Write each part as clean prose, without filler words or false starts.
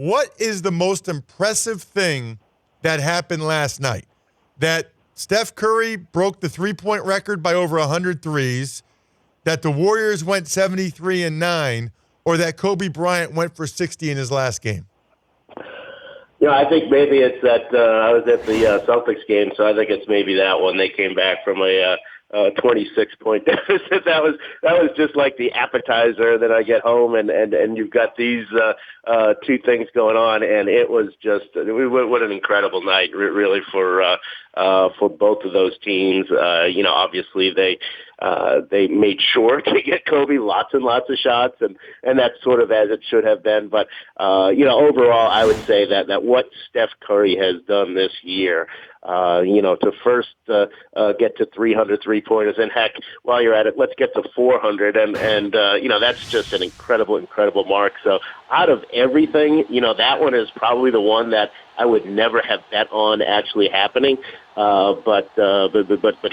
what is the most impressive thing that happened last night? That Steph Curry broke the three-point record by over 100 threes, that the Warriors went 73-9, or that Kobe Bryant went for 60 in his last game? I think maybe it's that I was at the Celtics game, so I think it's maybe that one. They came back from a 26-point deficit. That was just like the appetizer. Then I get home and you've got these two things going on, and it was just what an incredible night, really, for both of those teams. Obviously they made sure to get Kobe lots and lots of shots, and that's sort of as it should have been. But overall, I would say that what Steph Curry has done this year, to first get to 300 3-pointers, and heck, while you're at it, let's get to 400, and that's just an incredible mark. So out of everything, that one is probably the one that I would never have bet on actually happening. But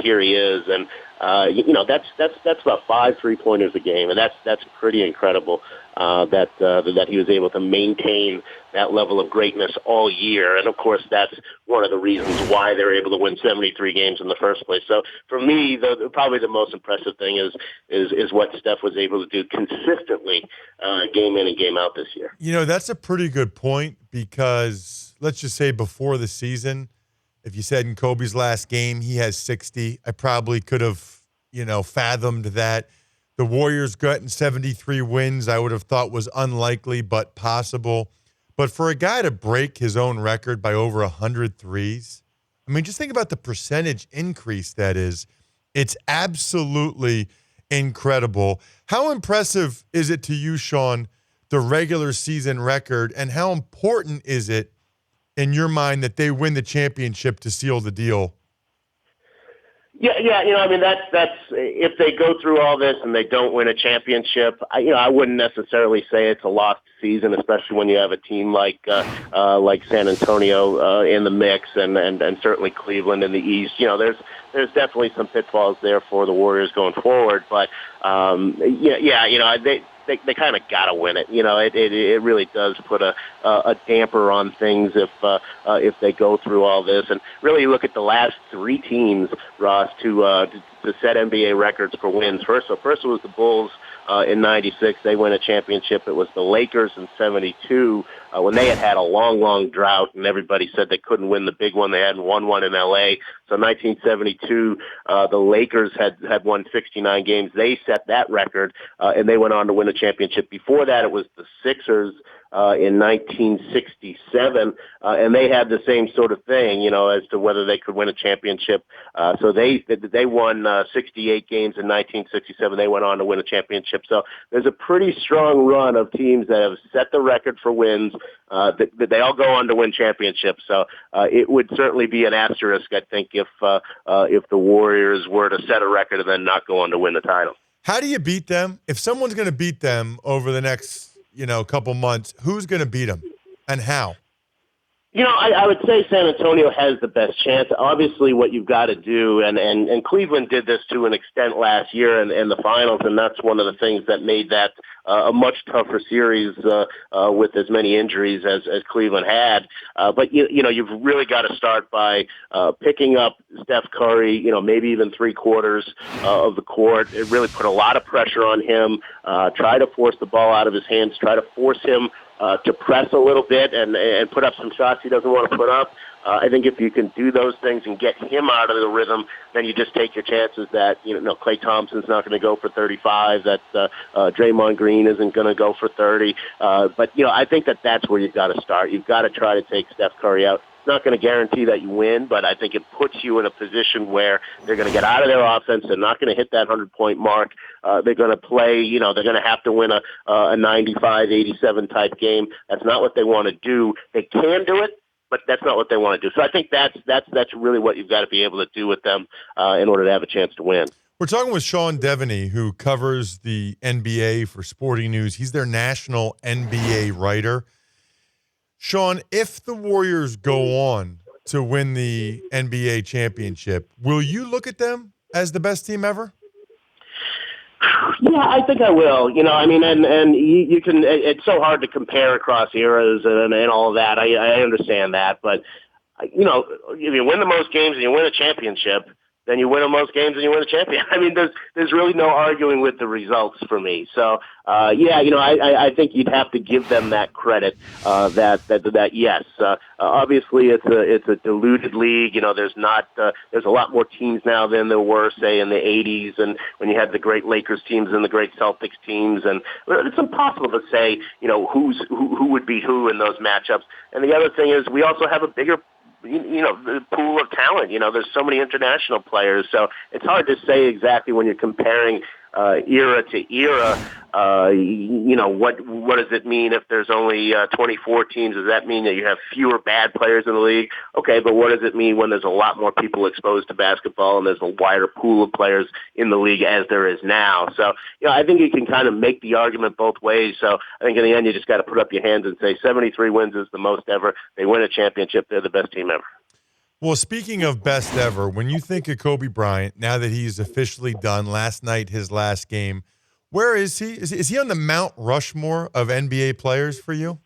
here he is, and that's about 5 3-pointers a game, and that's pretty incredible that he was able to maintain that level of greatness all year. And of course, that's one of the reasons why they're able to win 73 games in the first place. So for me, probably the most impressive thing is what Steph was able to do consistently, game in and game out this year. That's a pretty good point, because let's just say before the season, if you said in Kobe's last game he has 60, I probably could have, fathomed that. The Warriors getting 73 wins, I would have thought was unlikely but possible. But for a guy to break his own record by over 100 threes, I mean, just think about the percentage increase that is. It's absolutely incredible. How impressive is it to you, Sean, the regular season record, and how important is it in your mind that they win the championship to seal the deal? Yeah. That's if they go through all this and they don't win a championship, I wouldn't necessarily say it's a lost season, especially when you have a team like San Antonio in the mix, and certainly Cleveland in the East. There's definitely some pitfalls there for the Warriors going forward, but they kind of got to win it. It really does put a damper on things if they go through all this. And really, you look at the last 3 teams, Ross, to set NBA records for wins. First it was the Bulls in '96. They win a championship. It was the Lakers in '72 when they had a long drought, and everybody said they couldn't win the big one. They hadn't won one in L.A. So 1972, the Lakers had won 69 games. They set that record, and they went on to win a championship. Before that, it was the Sixers in 1967, and they had the same sort of thing, as to whether they could win a championship. So they won 68 games in 1967. They went on to win a championship. So there's a pretty strong run of teams that have set the record for wins. That they all go on to win championships. So it would certainly be an asterisk, I think, if the Warriors were to set a record and then not go on to win the title. How do you beat them? If someone's going to beat them over the next couple months, who's going to beat them and how? I would say San Antonio has the best chance. Obviously, what you've got to do, and Cleveland did this to an extent last year in the finals, and that's one of the things that made that a much tougher series with as many injuries as Cleveland had. But you've really got to start by picking up Steph Curry, maybe even 3/4 of the court. It really put a lot of pressure on him. Try to force the ball out of his hands. Try to force him to press a little bit and put up some shots he doesn't want to put up. I think if you can do those things and get him out of the rhythm, then you just take your chances that, Klay Thompson's not going to go for 35, that Draymond Green isn't going to go for 30. But I think that's where you've got to start. You've got to try to take Steph Curry out. It's not going to guarantee that you win, but I think it puts you in a position where they're going to get out of their offense. They're not going to hit that 100-point mark. They're going to play, they're going to have to win a 95, 87 type game. That's not what they want to do. They can do it, but that's not what they want to do. So I think that's really what you've got to be able to do with them in order to have a chance to win. We're talking with Sean Deveney, who covers the NBA for Sporting News. He's their national NBA writer. Sean, if the Warriors go on to win the NBA championship, will you look at them as the best team ever? Yeah, I think I will. And you can. It's so hard to compare across eras and all of that. I understand that, but if you win the most games and you win a championship, then you win the most games and you win a champion. I mean, there's really no arguing with the results for me. So, I think you'd have to give them that credit. That yes, obviously it's a diluted league. There's a lot more teams now than there were, say, in the '80s, and when you had the great Lakers teams and the great Celtics teams, and it's impossible to say who would beat who in those matchups. And the other thing is, we also have a bigger the pool of talent. There's so many international players, so it's hard to say exactly when you're comparing era to era. What does it mean if there's only 24 teams? Does that mean that you have fewer bad players in the league? Okay, but what does it mean when there's a lot more people exposed to basketball and there's a wider pool of players in the league as there is now? So, I think you can kind of make the argument both ways. So I think in the end, you just got to put up your hands and say 73 wins is the most ever. They win a championship. They're the best team ever. Well, speaking of best ever, when you think of Kobe Bryant, now that he's officially done, last night, his last game, where is he? Is he on the Mount Rushmore of NBA players for you?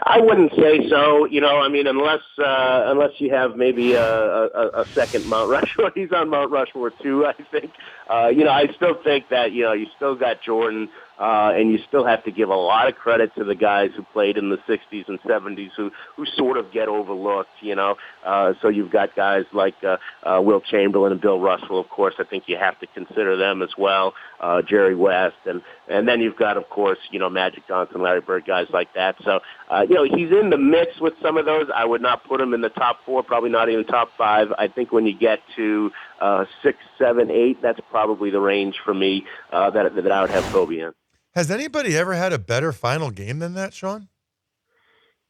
I wouldn't say so. Unless you have maybe a second Mount Rushmore. He's on Mount Rushmore too, I think. I still think that, you still got Jordan, and you still have to give a lot of credit to the guys who played in the 60s and 70s who sort of get overlooked, So you've got guys like Wilt Chamberlain and Bill Russell, of course. I think you have to consider them as well, Jerry West. And then you've got, of course, Magic Johnson, Larry Bird, guys like that. So, he's in the mix with some of those. I would not put him in the top 4, probably not even top 5. I think when you get to 6, 7, 8, that's probably the range for me that I would have Kobe in. Has anybody ever had a better final game than that, Sean?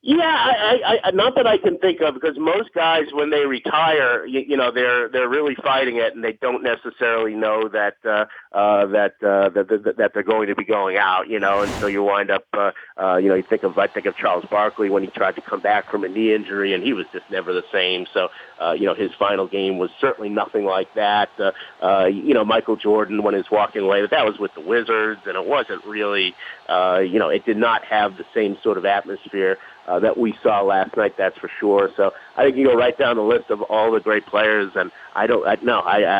Yeah, I not that I can think of, because most guys, when they retire, they're really fighting it, and they don't necessarily know that that they're going to be going out, and so you wind up, I think of Charles Barkley when he tried to come back from a knee injury, and he was just never the same. So, his final game was certainly nothing like that. Michael Jordan, when he was walking away, but that was with the Wizards, and it wasn't really, it did not have the same sort of atmosphere that we saw last night, that's for sure. So I think you go right down the list of all the great players, and I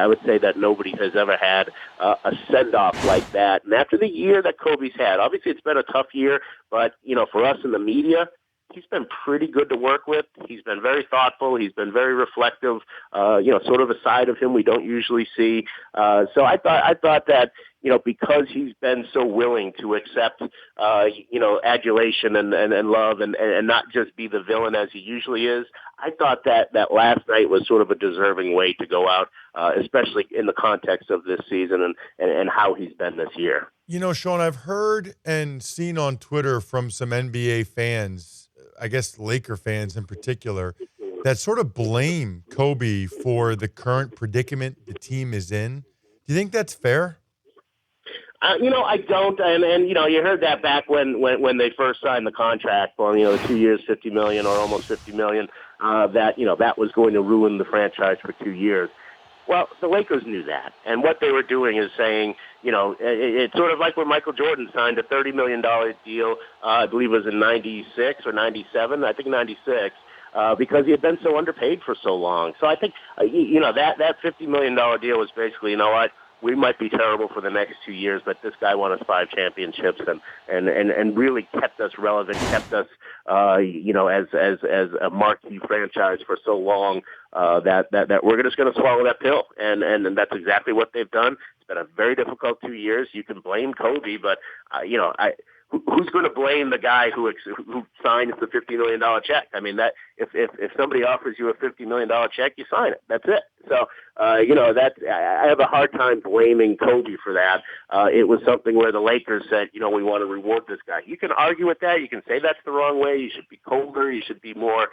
would say that nobody has ever had a send-off like that. And after the year that Kobe's had, obviously it's been a tough year, but, for us in the media, he's been pretty good to work with. He's been very thoughtful. He's been very reflective, sort of a side of him we don't usually see. So I thought that, because he's been so willing to accept, adulation and love and not just be the villain as he usually is, I thought that last night was sort of a deserving way to go out, especially in the context of this season and how he's been this year. Sean, I've heard and seen on Twitter from some NBA fans, I guess Laker fans in particular, that sort of blame Kobe for the current predicament the team is in. Do you think that's fair? I don't, and you heard that back when they first signed the contract for the 2 years, $50 million or almost $50 million. That was going to ruin the franchise for 2 years. Well, the Lakers knew that, and what they were doing is saying, it's sort of like when Michael Jordan signed a $30 million deal. I believe it was in '96 or '97. I think '96. Because he had been so underpaid for so long. So I think, that $50 million deal was basically, you know what, we might be terrible for the next 2 years, but this guy won us 5 championships and really kept us relevant, kept us, as a marquee franchise for so long that we're just going to swallow that pill. And that's exactly what they've done. It's been a very difficult 2 years. You can blame Kobe, but, who's going to blame the guy who signs the $50 million check? I mean, that if somebody offers you a $50 million check, you sign it. That's it. So, I have a hard time blaming Kobe for that. It was something where the Lakers said, we want to reward this guy. You can argue with that. You can say that's the wrong way. You should be colder. You should be more,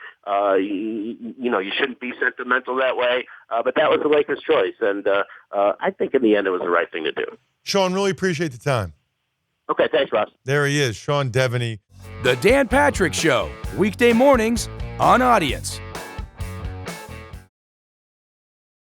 you shouldn't be sentimental that way. But that was the Lakers' choice. And I think in the end it was the right thing to do. Sean, really appreciate the time. Okay, thanks, Ross. There he is, Sean Deveney. The Dan Patrick Show, weekday mornings on Audience.